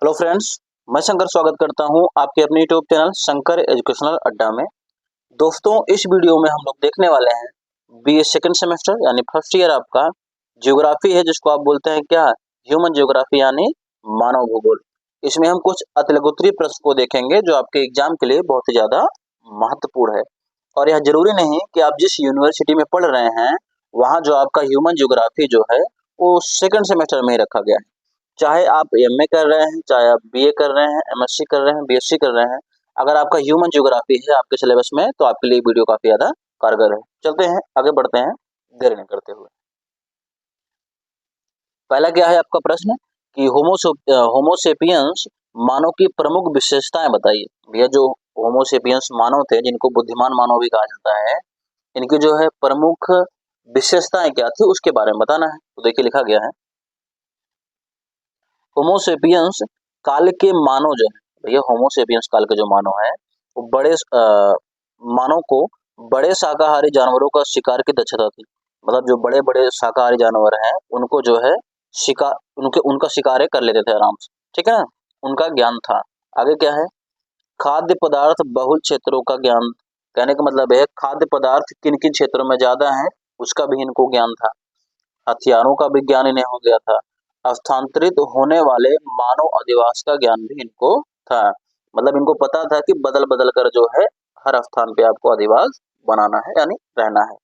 Hello friends, मैं शंकर स्वागत करता हूं आपके अपने यूट्यूब चैनल शंकर एजुकेशनल अड्डा में। दोस्तों, इस वीडियो में हम लोग देखने वाले हैं बीए सेकंड सेमेस्टर यानी फर्स्ट ईयर आपका ज्योग्राफी है, जिसको आप बोलते हैं क्या, ह्यूमन ज्योग्राफी यानी मानव भूगोल। इसमें हम कुछ अतिलघुत्तरीय प्रश्न को देखेंगे जो आपके एग्जाम के लिए बहुत ही ज्यादा महत्वपूर्ण है। और यह जरूरी नहीं कि आप जिस यूनिवर्सिटी में पढ़ रहे हैं वहाँ जो आपका ह्यूमन ज्योग्राफी जो है वो सेकंड सेमेस्टर में ही रखा गया है। चाहे आप एमए कर रहे हैं, चाहे आप बीए कर रहे हैं, एमएससी कर रहे हैं, बीएससी कर रहे हैं, अगर आपका ह्यूमन ज्योग्राफी है आपके सिलेबस में तो आपके लिए वीडियो काफी ज्यादा कारगर है। चलते हैं आगे बढ़ते हैं देर नहीं करते हुए। पहला क्या है आपका प्रश्न कि होमोसेपियंस मानव की प्रमुख विशेषताएं बताइए। यह जो होमोसेपियंस मानव थे, जिनको बुद्धिमान मानव भी कहा जाता है, इनकी जो है प्रमुख विशेषताएं क्या थी उसके बारे में बताना है। तो देखिए लिखा गया है, होमोसेपियंस काल के मानव जो है, भैया होमोसेपियंस काल के जो मानव है वो मानव को बड़े शाकाहारी जानवरों का शिकार की दक्षता थी। मतलब जो बड़े बड़े शाकाहारी जानवर हैं उनको जो है शिकार उनका शिकार कर लेते थे आराम से, ठीक है ना, उनका ज्ञान था। आगे क्या है, खाद्य पदार्थ बहुल क्षेत्रों का ज्ञान। कहने का मतलब है खाद्य पदार्थ किन किन क्षेत्रों में ज्यादा है उसका भी इनको ज्ञान था। हथियारों का भी ज्ञान इन्हें हो गया था। स्थानांतरित होने वाले मानव अधिवास का ज्ञान भी इनको था। मतलब इनको पता था कि बदल बदल कर जो है हर स्थान पे आपको अधिवास बनाना है यानी रहना है।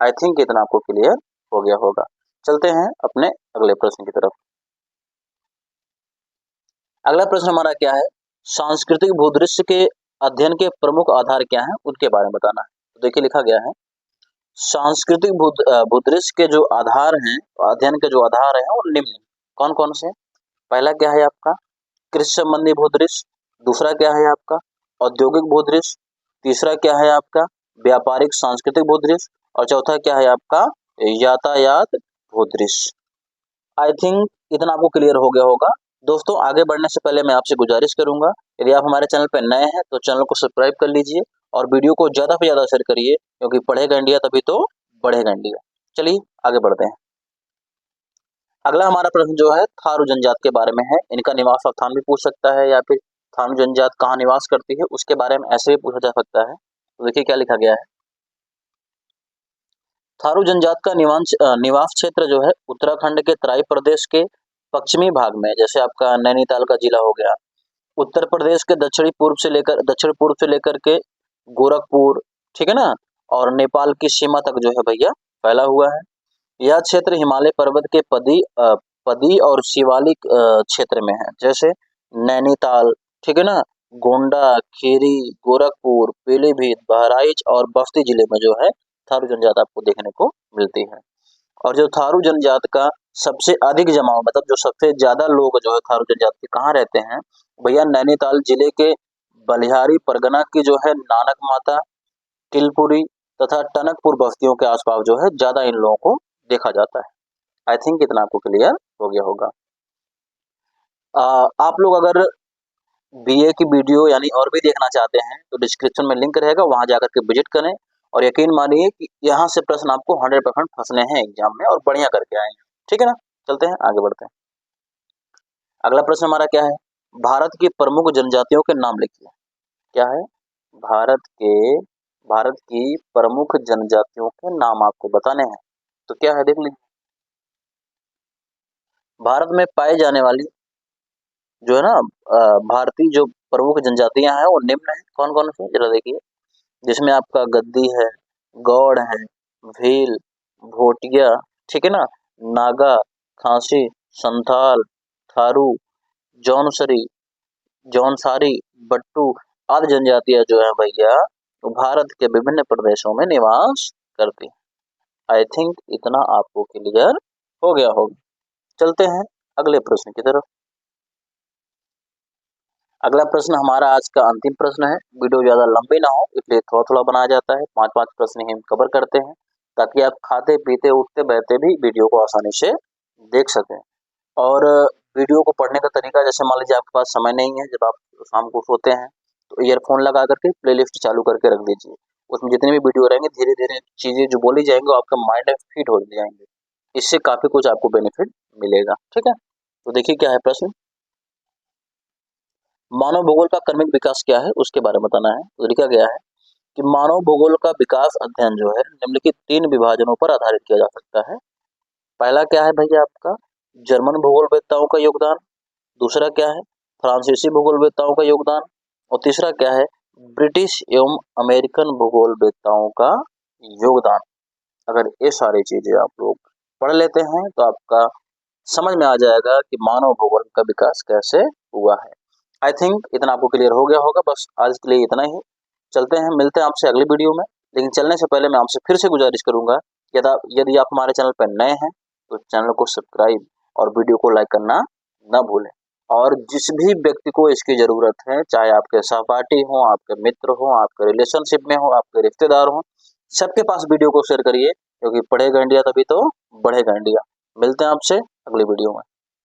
आई थिंक इतना आपको क्लियर हो गया होगा। चलते हैं अपने अगले प्रश्न की तरफ। अगला प्रश्न हमारा क्या है, सांस्कृतिक भूदृश्य के अध्ययन के प्रमुख आधार क्या हैं उनके बारे में बताना है। तो देखिए लिखा गया है, सांस्कृतिक भूदृश्य के जो आधार हैं, अध्ययन के जो आधार हैं वो निम्न कौन कौन से। पहला क्या है आपका कृषि संबंधी भूदृश्य, दूसरा क्या है आपका औद्योगिक भूदृश्य, तीसरा क्या है आपका व्यापारिक सांस्कृतिक भूदृश्य और चौथा क्या है आपका यातायात भूदृश्य। आई थिंक इतना आपको क्लियर हो गया होगा। दोस्तों, आगे बढ़ने से पहले मैं आपसे गुजारिश करूंगा, यदि आप हमारे चैनल पर नए हैं तो चैनल को सब्सक्राइब कर लीजिए और वीडियो को ज़्यादा से ज़्यादा शेयर करिए, क्योंकि पढ़ेगा इंडिया तभी तो बढ़ेगा इंडिया। चलिए आगे बढ़ते हैं। अगला हमारा प्रश्न जो है थारू जनजात के बारे में है। इनका निवास स्थान भी पूछ सकता है या फिर थारू जनजात कहाँ निवास करती है उसके बारे में ऐसे भी पूछा जा सकता है। तो देखिए क्या लिखा गया है, थारू जनजात का निवास क्षेत्र जो है उत्तराखंड के तराई प्रदेश के पश्चिमी भाग में, जैसे आपका नैनीताल का जिला हो गया, उत्तर प्रदेश के दक्षिण पूर्व से लेकर के गोरखपुर, ठीक है ना, और नेपाल की सीमा तक जो है भैया फैला हुआ है। यह क्षेत्र हिमालय पर्वत के पदी और शिवालिक क्षेत्र में है, जैसे नैनीताल, ठीक है ना, गोंडा, खीरी, गोरखपुर, पीलीभीत, बहराइच और बस्ती जिले में जो है थारू जनजात आपको देखने को मिलती है। और जो थारू जनजात का सबसे अधिक जमाव, मतलब जो सबसे ज्यादा लोग जो है थारू जनजात के कहाँ रहते हैं भैया, नैनीताल जिले के बलिहारी परगना की जो है नानक माता, टिलपुरी तथा टनकपुर बस्तियों के आसपास जो है ज्यादा इन लोगों को देखा जाता है। आई थिंक इतना आपको क्लियर हो गया होगा। आप लोग अगर बीए की वीडियो यानी और भी देखना चाहते हैं तो डिस्क्रिप्शन में लिंक रहेगा, वहां जाकर के विजिट करें। और यकीन मानिए कि यहाँ से प्रश्न आपको 100% फंसने हैं एग्जाम में और बढ़िया करके आएंगे, ठीक है ना। चलते हैं आगे बढ़ते हैं। अगला प्रश्न हमारा क्या है, भारत की प्रमुख जनजातियों के नाम लिखिए। क्या है, भारत के भारत की प्रमुख जनजातियों के नाम आपको बताने हैं। तो क्या है देख लीजिए, भारत में पाई जाने वाली जो है ना भारतीय जो प्रमुख जनजातियां हैं वो निम्न है। कौन कौन सी जरा देखिए, जिसमें आपका गद्दी है, गौड़ है, भील, भोटिया, ठीक है ना, नागा, खासी, संथाल, थारू, जौनसरी जौनसारी, बट्टू आदि जनजातियां जो है भैया वो भारत के विभिन्न प्रदेशों में निवास करती हैं। आई थिंक इतना आपको क्लियर हो गया होगा। चलते हैं अगले प्रश्न की तरफ। अगला प्रश्न हमारा आज का अंतिम प्रश्न है। वीडियो ज़्यादा लंबी ना हो इसलिए थोड़ा थोड़ा बनाया जाता है, 5-5 प्रश्न ही हम कवर करते हैं ताकि आप खाते पीते उठते बैठते भी वीडियो को आसानी से देख सकें। और वीडियो को पढ़ने का तरीका, जैसे मान लीजिए आपके पास समय नहीं है, जब आप शाम को सोते हैं तो ईयरफोन लगा करके प्लेलिस्ट चालू करके रख दीजिए। उसमें जितनी भी वीडियो रहेंगे धीरे धीरे चीज़ें जो बोली जाएंगी वो आपके माइंड में फिट हो जाएंगे। इससे काफ़ी कुछ आपको बेनिफिट मिलेगा, ठीक है। तो देखिए क्या है प्रश्न, मानव भूगोल का क्रमिक विकास क्या है उसके बारे में बताना है। तो लिखा गया है कि मानव भूगोल का विकास अध्ययन जो है निम्नलिखित 3 विभाजनों पर आधारित किया जा सकता है। पहला क्या है भैया आपका जर्मन भूगोलवेत्ताओं का योगदान, दूसरा क्या है फ्रांसीसी भूगोलवेत्ताओं का योगदान और तीसरा क्या है ब्रिटिश एवं अमेरिकन भूगोलवेत्ताओं का योगदान। अगर ये सारी चीजें आप लोग पढ़ लेते हैं तो आपका समझ में आ जाएगा कि मानव भूगोल का विकास कैसे हुआ है। आई थिंक इतना आपको क्लियर हो गया होगा। बस आज के लिए इतना ही। चलते हैं, मिलते हैं आपसे अगली वीडियो में। लेकिन चलने से पहले मैं आपसे फिर से गुजारिश करूंगा यदि आप हमारे चैनल पर नए हैं तो चैनल को सब्सक्राइब और वीडियो को लाइक करना न भूलें। और जिस भी व्यक्ति को इसकी जरूरत है, चाहे आपके सहपाठी हो, आपके मित्र हो, आपके रिलेशनशिप में हो, आपके रिश्तेदार हो, सबके पास वीडियो को शेयर करिए, क्योंकि पढ़ेगा इंडिया तभी तो बढ़ेगा इंडिया। मिलते हैं आपसे अगली वीडियो में।